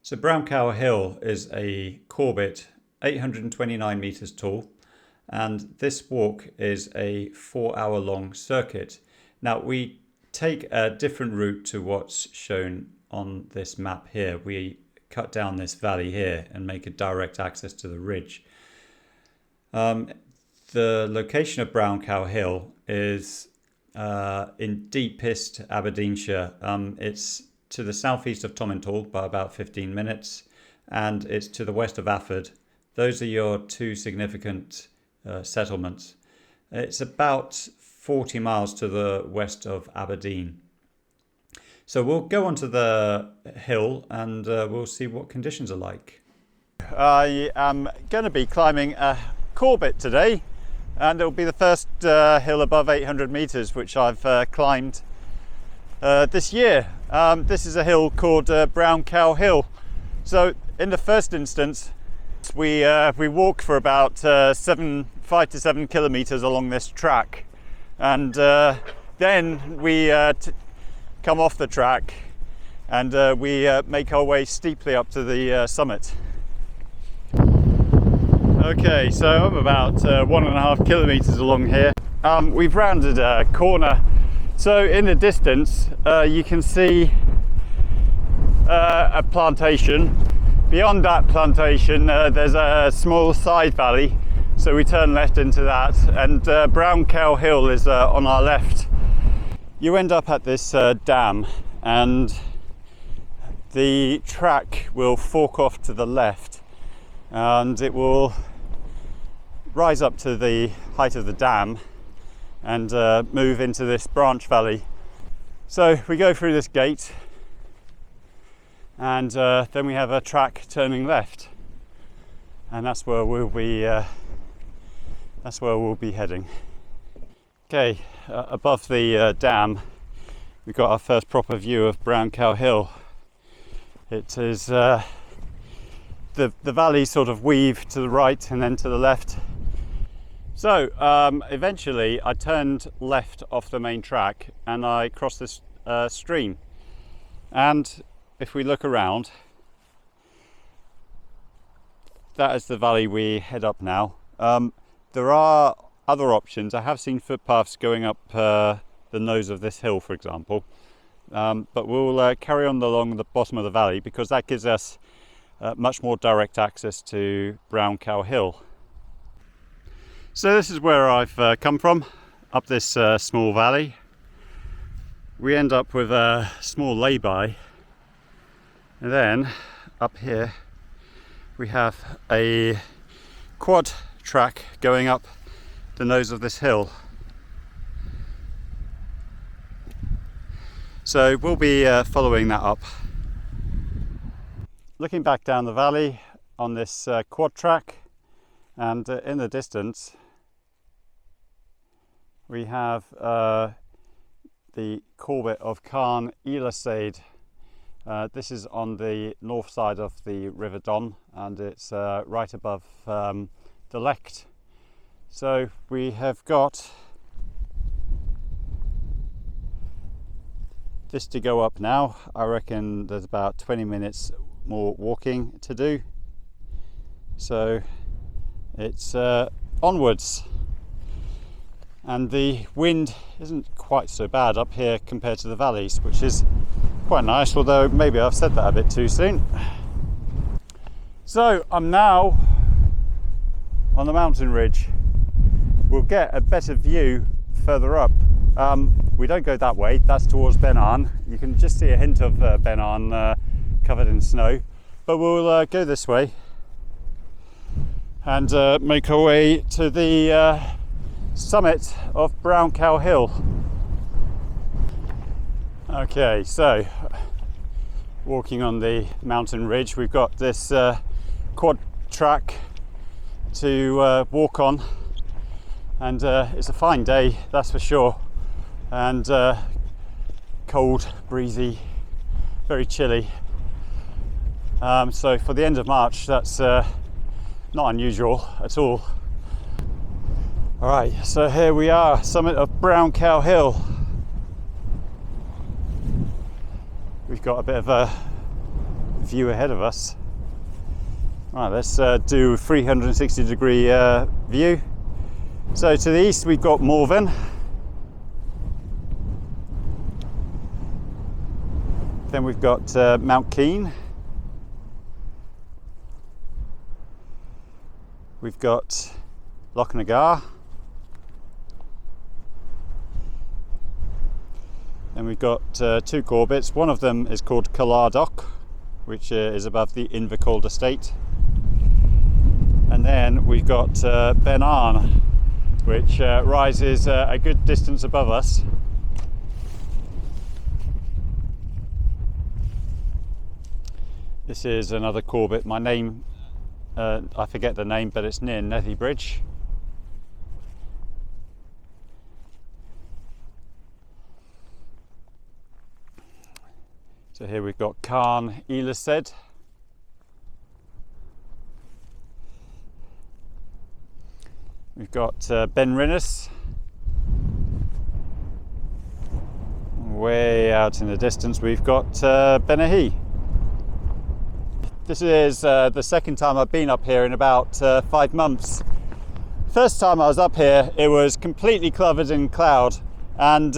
So Brown Cow Hill is a Corbett, 829 metres tall, and this walk is a 4-hour long circuit. Now we take a different route to what's shown on this map here. We cut down this valley here and make a direct access to the ridge. The location of Brown Cow Hill is in deepest Aberdeenshire. It's to the southeast of Tomintoul by about 15 minutes, and it's to the west of Afford. Those are your two significant settlements. It's about 40 miles to the west of Aberdeen. So we'll go onto the hill and we'll see what conditions are like. I am going to be climbing a Corbett today, and it'll be the first hill above 800 metres which I've climbed this year. This is a hill called Brown Cow Hill. So in the first instance, we walk for about 5 to 7 kilometres along this track, and then we come off the track and we make our way steeply up to the summit. Okay, so I'm about 1.5 kilometres along here. We've rounded a corner. So in the distance, you can see a plantation. Beyond that plantation, there's a small side valley. So we turn left into that, and Brown Cow Hill is on our left. You end up at this dam, and the track will fork off to the left, and it will rise up to the height of the dam and move into this branch valley. So we go through this gate, and then we have a track turning left, and that's where we'll be heading. Okay, above the dam we've got our first proper view of Brown Cow Hill. It is the valleys sort of weave to the right and then to the left. So eventually I turned left off the main track and I crossed this stream, and if we look around, that is the valley we head up now. There are other options. I have seen footpaths going up the nose of this hill, for example, but we'll carry on along the bottom of the valley because that gives us much more direct access to Brown Cow Hill. So this is where I've come from, up this small valley. We end up with a small lay-by, and then up here we have a quad track going up the nose of this hill. So we'll be following that up. Looking back down the valley on this quad track, and in the distance we have the Corbett of Cairngorm. This is on the north side of the River Don, and it's right above the Lecht. So we have got this to go up now. I reckon there's about 20 minutes more walking to do. So it's onwards. And the wind isn't quite so bad up here compared to the valleys, which is quite nice, although maybe I've said that a bit too soon. So I'm now on the mountain ridge. We'll get a better view further up. We don't go that way, that's towards Ben Avon. You can just see a hint of Ben Avon covered in snow, but we'll go this way and make our way to the summit of Brown Cow Hill. Okay, so walking on the mountain ridge, we've got this quad track to walk on, and it's a fine day, that's for sure, and cold, breezy, very chilly. So for the end of March, that's not unusual at all. All right, so here we are, summit of Brown Cow Hill. We've got a bit of a view ahead of us. Right, let's do 360 degree view. So to the east we've got Morven. Then we've got Mount Keene. We've got Loch Nagar. And we've got two Corbetts. One of them is called Calardoch, which is above the Invercold estate. And then we've got Ben Avon, which rises a good distance above us. This is another Corbett. My name, I forget the name, but it's near Nethybridge. So here we've got Carn Elised. We've got Ben Rinnes, way out in the distance we've got Benahi. This is the second time I've been up here in about 5 months. First time I was up here it was completely covered in cloud, and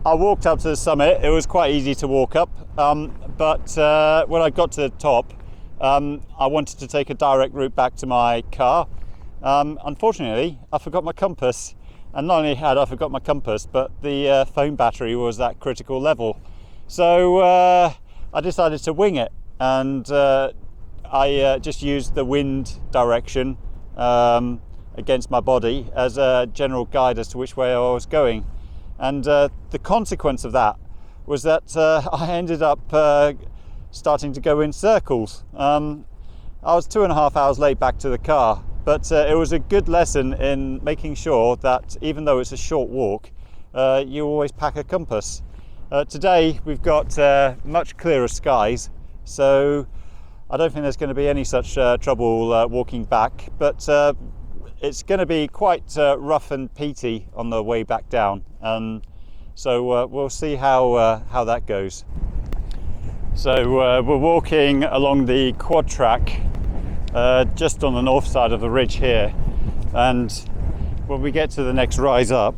I walked up to the summit. It was quite easy to walk up, but when I got to the top I wanted to take a direct route back to my car. Unfortunately, I forgot my compass, and not only had I forgot my compass, but the phone battery was at critical level. So I decided to wing it, and I just used the wind direction against my body as a general guide as to which way I was going. And the consequence of that was that I ended up starting to go in circles. I was 2.5 hours late back to the car, but it was a good lesson in making sure that even though it's a short walk, you always pack a compass. Today we've got much clearer skies, so I don't think there's going to be any such trouble walking back, but it's going to be quite rough and peaty on the way back down, so we'll see how that goes. So we're walking along the quad track just on the north side of the ridge here, and when we get to the next rise up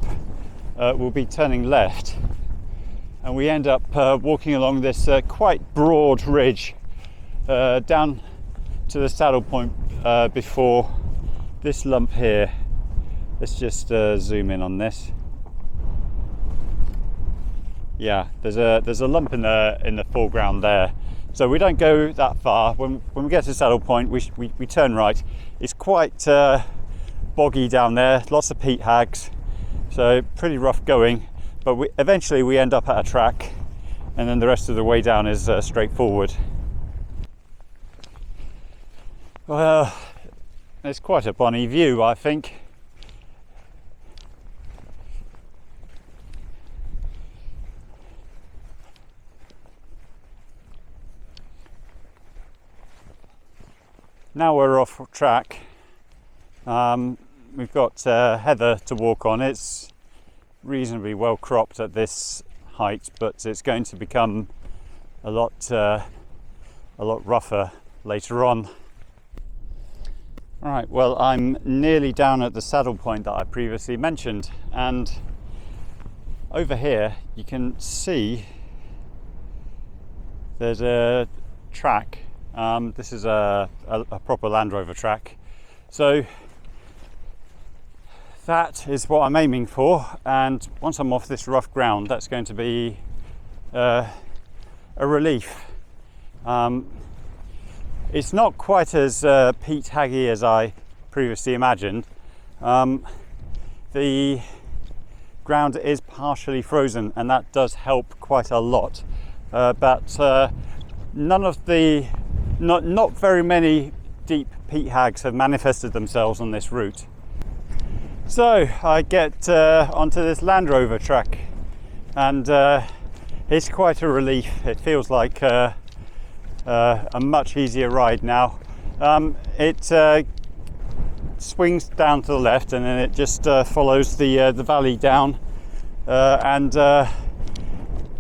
we'll be turning left, and we end up walking along this quite broad ridge down to the saddle point before this lump here. Let's just zoom in on this. Yeah, there's a lump in the foreground there, so we don't go that far. When we get to saddle point, we turn right. It's quite boggy down there, lots of peat hags, so pretty rough going. But eventually we end up at a track, and then the rest of the way down is straightforward. Well, it's quite a bonny view, I think. Now we're off track. We've got heather to walk on. It's reasonably well cropped at this height, but it's going to become a lot rougher later on. Right, well, I'm nearly down at the saddle point that I previously mentioned, and over here you can see there's a track. This is a proper Land Rover track, so that is what I'm aiming for, and once I'm off this rough ground, that's going to be a relief. It's not quite as peat haggy as I previously imagined. The ground is partially frozen, and that does help quite a lot, but not very many deep peat hags have manifested themselves on this route. So I get onto this Land Rover track, and it's quite a relief. It feels like a much easier ride now. It swings down to the left, and then it just follows the valley down, and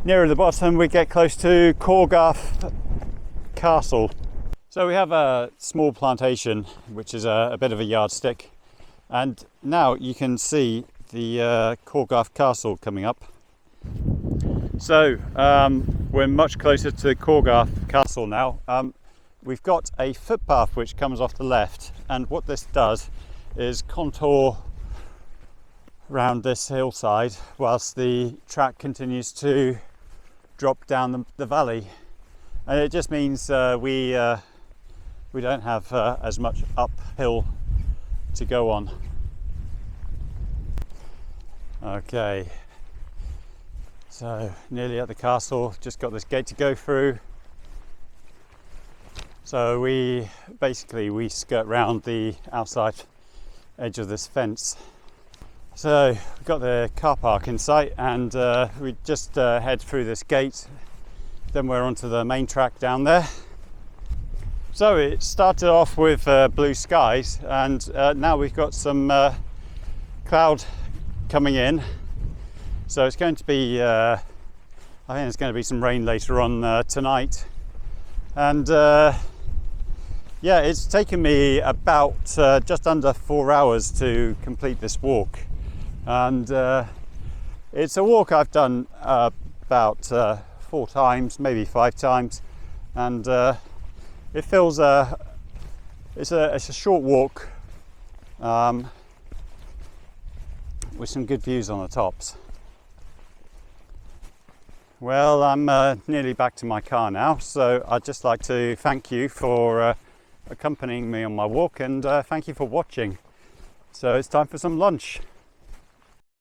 nearer the bottom we get close to Corbett Castle. So we have a small plantation which is a bit of a yardstick, and now you can see the Corbett Castle coming up. So we're much closer to Corbett Castle now. We've got a footpath which comes off the left, and what this does is contour around this hillside whilst the track continues to drop down the valley, and it just means we don't have as much uphill to go on. Okay, so nearly at the castle, just got this gate to go through. So we skirt round the outside edge of this fence. So we've got the car park in sight, and we just head through this gate, then we're onto the main track down there. So it started off with blue skies, and now we've got some cloud coming in. So it's going to be, I think there's going to be some rain later on tonight. And yeah, it's taken me about just under 4 hours to complete this walk. And it's a walk I've done about 4 times, maybe 5 times. And it feels it's a short walk with some good views on the tops. Well, I'm nearly back to my car now, so I'd just like to thank you for accompanying me on my walk, and thank you for watching. So it's time for some lunch.